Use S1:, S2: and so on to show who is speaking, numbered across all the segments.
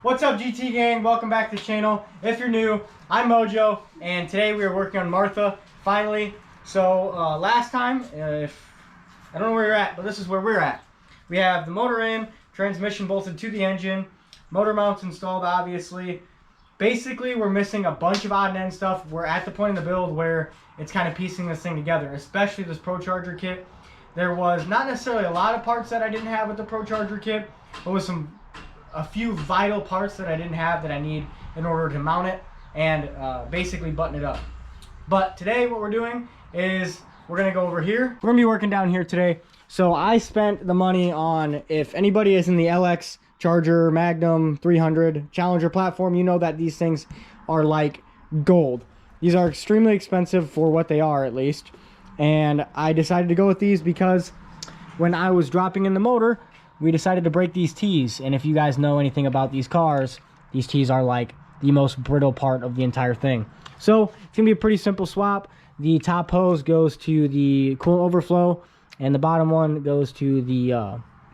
S1: What's up, GT gang? Welcome back to the channel. If you're new, I'm Mojo, and today we are working on Martha, finally. So last time, if I don't know where you're at, but this is where we're at. We have the motor in, transmission bolted to the engine, motor mounts installed, obviously. Basically, we're missing a bunch of odd and end stuff. We're at the point in the build where it's kind of piecing this thing together, especially this Procharged kit. There was not necessarily a lot of parts that I didn't have with the Procharged kit, but with a few vital parts that I didn't have that I need in order to mount it and basically button it up. But today what we're doing is we're gonna go over here. We're gonna be working down here today. So I spent the money on, if anybody is in the LX, Charger, Magnum, 300, Challenger platform, you know that these things are like gold. These are extremely expensive for what they are, at least. And I decided to go with these because when I was dropping in the motor, we decided to break these T's, and if you guys know anything about these cars, these T's are like the most brittle part of the entire thing. So it's gonna be a pretty simple swap. The top hose goes to the coolant overflow, and the bottom one goes to the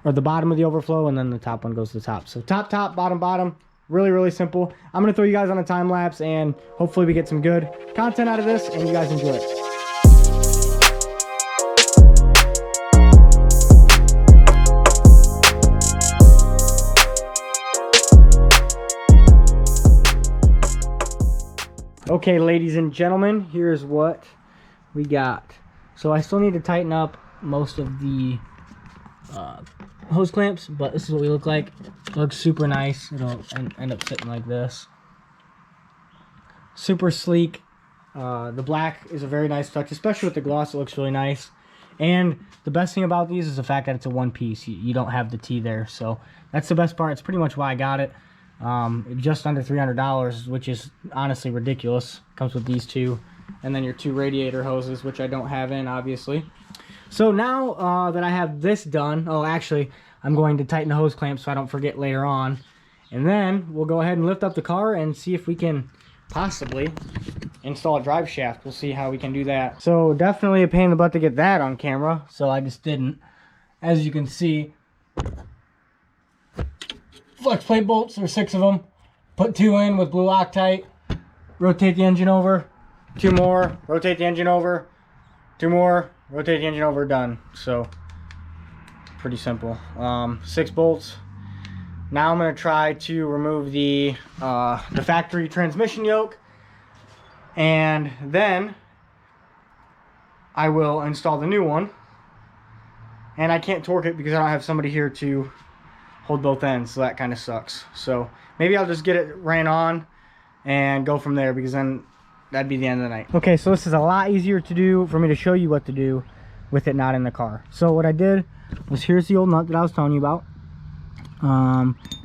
S1: or the bottom of the overflow, and then the top one goes to the top. So top, bottom. Really simple. I'm gonna throw you guys on a time lapse, and hopefully we get some good content out of this and you guys enjoy it. Okay, ladies and gentlemen, here's what we got. So I still need to tighten up most of the hose clamps, but this is what we look like. It looks super nice. It'll end up sitting like this. Super sleek. The black is a very nice touch, especially with the gloss. It looks really nice. And the best thing about these is the fact that it's a one piece. You don't have the T there, so that's the best part. It's pretty much why I got it. Just under $300, which is honestly ridiculous. Comes with these two, and then your two radiator hoses, which I don't have in, obviously. So now that I have this done, oh, actually, I'm going to tighten the hose clamp so I don't forget later on, and then we'll go ahead and lift up the car and see if we can possibly install a drive shaft. We'll see how we can do that. So definitely a pain in the butt to get that on camera, so I just didn't. As you can see, flex plate bolts, there's 6 of them. Put 2 in with blue Loctite. Rotate the engine over. 2 more. Rotate the engine over. 2 more. Rotate the engine over. Done. So pretty simple. 6 bolts. Now I'm going to try to remove the factory transmission yoke, and then I will install the new one. And I can't torque it because I don't have somebody here to hold both ends, so that kind of sucks. So maybe I'll just get it ran on and go from there, because then that'd be the end of the night. Okay, so this is a lot easier to do for me to show you what to do with it not in the car. So what I did was, here's the old nut that I was telling you about.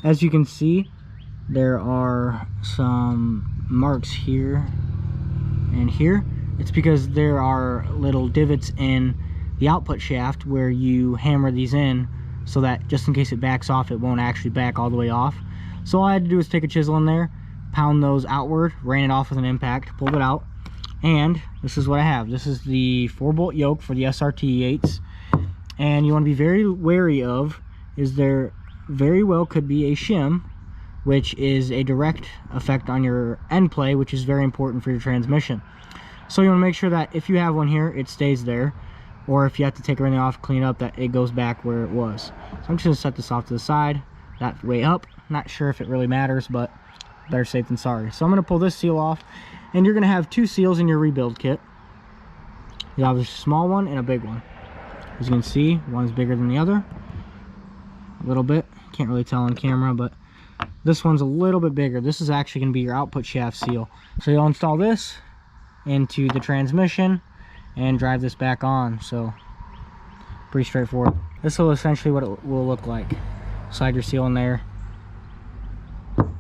S1: As you can see, there are some marks here and here. It's because there are little divots in the output shaft where you hammer these in, so that just in case it backs off, it won't actually back all the way off. So all I had to do was take a chisel in there, pound those outward, ran it off with an impact, pulled it out, and this is what I have. This is the 4-bolt yoke for the SRT8s, and you want to be very wary of is there very well could be a shim, which is a direct effect on your end play, which is very important for your transmission. So you want to make sure that if you have one here, it stays there, or if you have to take everything off, clean up, that it goes back where it was. So I'm just going to set this off to the side, that way up. Not sure if it really matters, but better safe than sorry. So I'm going to pull this seal off, and you're going to have 2 seals in your rebuild kit. You have a small one and a big one. As you can see, one is bigger than the other a little bit. Can't really tell on camera, but this one's a little bit bigger. This is actually going to be your output shaft seal. So you'll install this into the transmission and drive this back on. So pretty straightforward. This will essentially what it will look like. Slide your seal in there.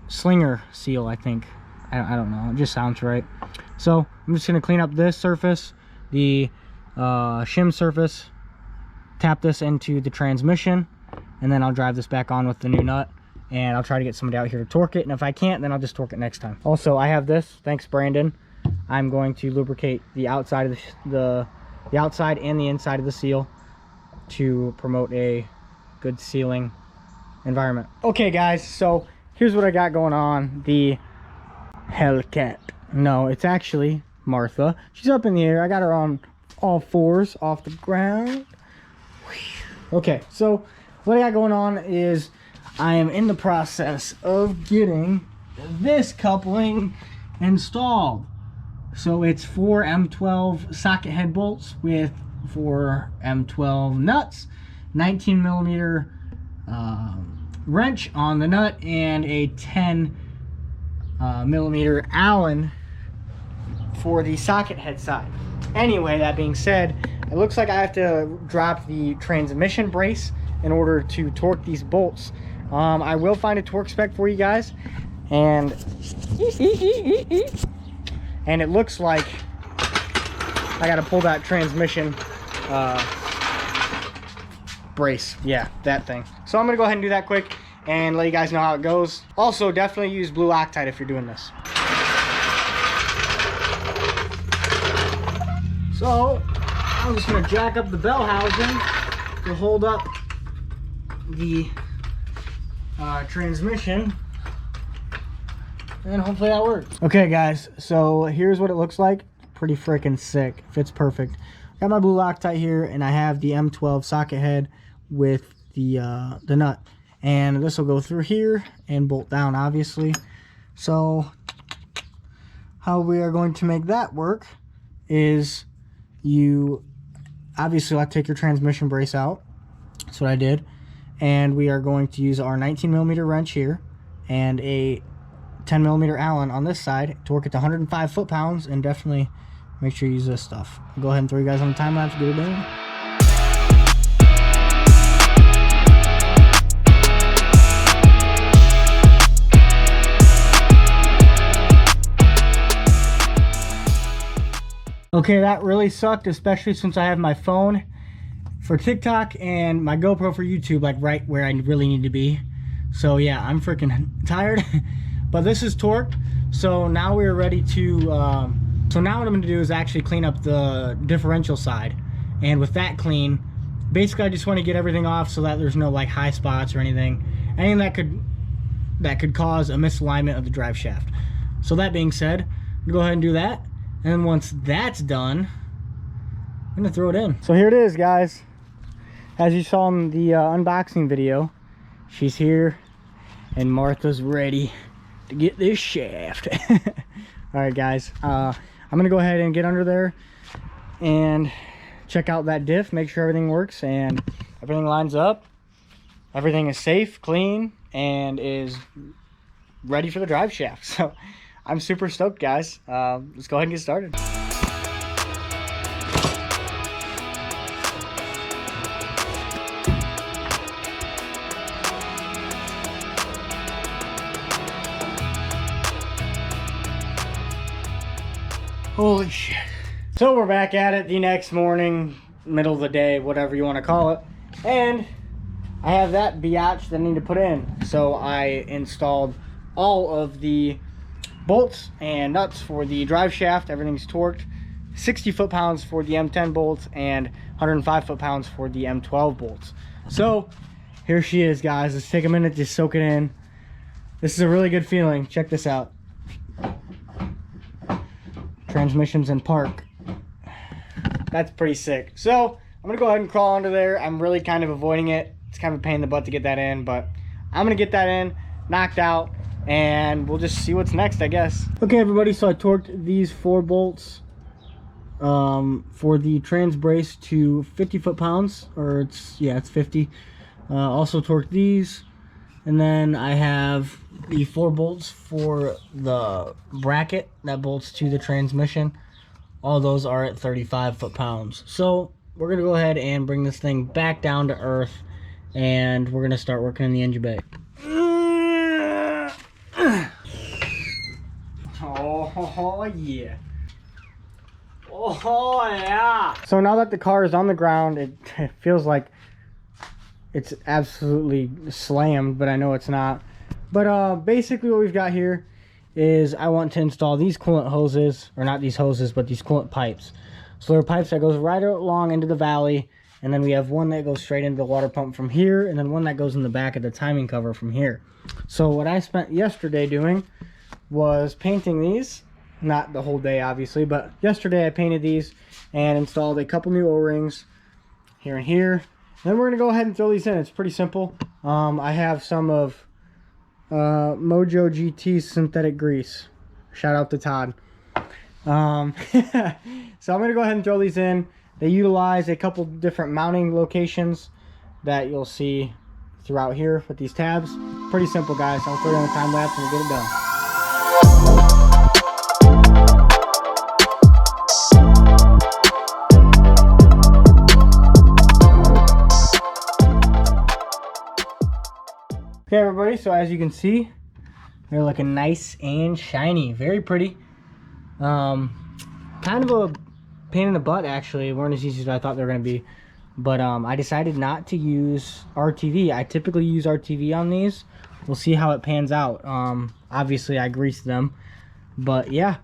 S1: Slinger seal, I think. I don't know, it just sounds right. So I'm just going to clean up this surface, the shim surface, tap this into the transmission, and then I'll drive this back on with the new nut, and I'll try to get somebody out here to torque it, and if I can't, then I'll just torque it next time. Also, I have this, thanks Brandon. I'm going to lubricate the outside of the outside and the inside of the seal to promote a good sealing environment. Okay guys, so here's what I got going on. The Hellcat. No, it's actually Martha. She's up in the air. I got her on all fours off the ground. Okay, so what I got going on is I am in the process of getting this coupling installed. So it's 4 M12 socket head bolts with 4 M12 nuts, 19 millimeter wrench on the nut, and a 10 millimeter Allen for the socket head side. Anyway, that being said, it looks like I have to drop the transmission brace in order to torque these bolts. I will find a torque spec for you guys, and it looks like I got to pull that transmission brace. Yeah, that thing. So I'm gonna go ahead and do that quick and let you guys know how it goes. Also, definitely use blue Loctite if you're doing this. So I'm just gonna jack up the bell housing to hold up the transmission, and hopefully that works. Okay guys, so here's what it looks like. Pretty freaking sick. Fits perfect. Got my blue Loctite here, and I have the M12 socket head with the nut, and this will go through here and bolt down, obviously. So how we are going to make that work is you obviously have to take your transmission brace out. That's what I did. And we are going to use our 19 millimeter wrench here and a 10 millimeter Allen on this side, torque it to 105 foot-pounds, and definitely make sure you use this stuff. I'll go ahead and throw you guys on the time lapse to get it done. Okay, that really sucked, especially since I have my phone for TikTok and my GoPro for YouTube, like right where I really need to be. So yeah, I'm freaking tired. But this is torqued, so now we're ready to, so now what I'm gonna do is actually clean up the differential side. And with that clean, basically I just wanna get everything off so that there's no like high spots or anything that could cause a misalignment of the drive shaft. So that being said, I'm gonna go ahead and do that. And once that's done, I'm gonna throw it in. So here it is, guys. As you saw in the unboxing video, she's here and Martha's ready to get this shaft. All right, guys, I'm gonna go ahead and get under there and check out that diff, make sure everything works and everything lines up. Everything is safe, clean, and is ready for the drive shaft. So I'm super stoked, guys. Let's go ahead and get started. Holy shit. So we're back at it the next morning, middle of the day, whatever you want to call it. And I have that biatch that I need to put in. So I installed all of the bolts and nuts for the drive shaft. Everything's torqued. 60 foot-pounds for the M10 bolts and 105 foot-pounds for the M12 bolts. So here she is, guys. Let's take a minute to soak it in. This is a really good feeling. Check this out. Transmissions in park. That's pretty sick. So I'm gonna go ahead and crawl under there. I'm really kind of avoiding it. It's kind of a pain in the butt to get that in, but I'm gonna get that in, knocked out, and we'll just see what's next, I guess. Okay, everybody, so I torqued these 4 bolts for the trans brace to 50 foot-pounds, or it's 50. Also torqued these, and then I have the 4 bolts for the bracket that bolts to the transmission. All those are at 35 foot-pounds. So we're gonna go ahead and bring this thing back down to earth, and we're gonna start working in the engine bay. Oh yeah. Oh yeah. So now that the car is on the ground, it feels like it's absolutely slammed, but I know it's not. But basically what we've got here is I want to install these coolant hoses, or not these hoses, but these coolant pipes. So they're pipes that goes right along into the valley And then we have one that goes straight into the water pump from here, and then one that goes in the back of the timing cover from here. So what I spent yesterday doing was painting these. Not the whole day, obviously, but yesterday I painted these and installed a couple new O-rings here and here. Then we're going to go ahead and throw these in. It's pretty simple. I have some of Mojo GT synthetic grease. Shout out to Todd. So I'm going to go ahead and throw these in. They utilize a couple different mounting locations that you'll see throughout here with these tabs. Pretty simple, guys. I'll throw you on a time lapse and we'll get it done. Okay, everybody, so as you can see, they're looking nice and shiny. Very pretty. Kind of a pain in the butt, actually. They weren't as easy as I thought they were going to be. But I decided not to use RTV. I typically use RTV on these. We'll see how it pans out. Obviously, I greased them. But yeah,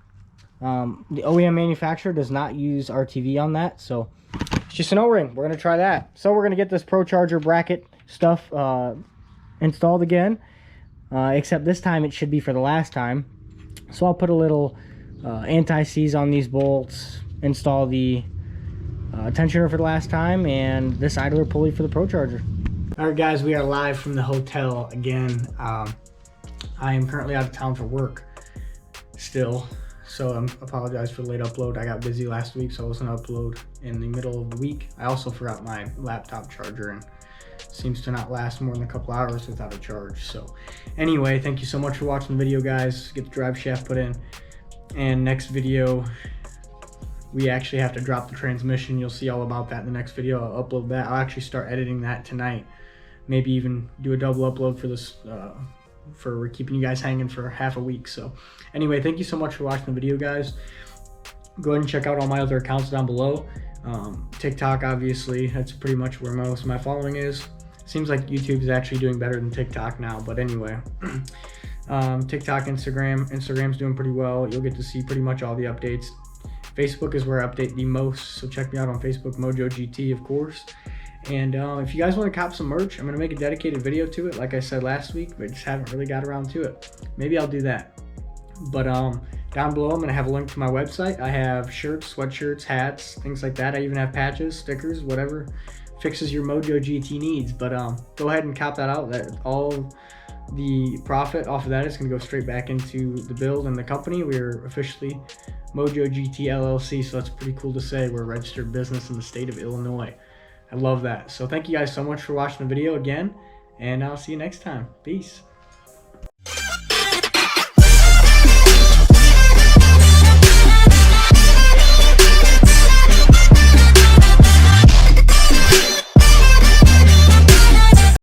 S1: the OEM manufacturer does not use RTV on that. So it's just an O-ring. We're going to try that. So we're going to get this Procharger bracket stuff installed again, except this time it should be for the last time. So I'll put a little anti-seize on these bolts, install the tensioner for the last time, and this idler pulley for the Procharger. Alright guys, we are live from the hotel again. I am currently out of town for work still, so I apologize for the late upload. I got busy last week, so I was going to upload in the middle of the week. I also forgot my laptop charger, and seems to not last more than a couple hours without a charge. So anyway, thank you so much for watching the video, guys. Get the drive shaft put in, and next video we actually have to drop the transmission. You'll see all about that in the next video. I'll upload that. I'll actually start editing that tonight, maybe even do a double upload for this for keeping you guys hanging for half a week. So anyway, thank you so much for watching the video, guys. Go ahead and check out all my other accounts down below. TikTok, obviously, that's pretty much where most of my following is. Seems like YouTube is actually doing better than TikTok now, but anyway. TikTok, Instagram's doing pretty well. You'll get to see pretty much all the updates. Facebook is where I update the most, so check me out on Facebook, Mojo GT, of course. And if you guys want to cop some merch, I'm going to make a dedicated video to it, like I said last week, but I just haven't really got around to it. Maybe I'll do that. But down below, I'm going to have a link to my website. I have shirts, sweatshirts, hats, things like that. I even have patches, stickers, whatever fixes your Mojo GT needs. But go ahead and cop that out. That all the profit off of that is going to go straight back into the build and the company. We're officially Mojo GT LLC, so that's pretty cool to say. We're a registered business in the state of Illinois. I love that. So thank you guys so much for watching the video again, and I'll see you next time. Peace.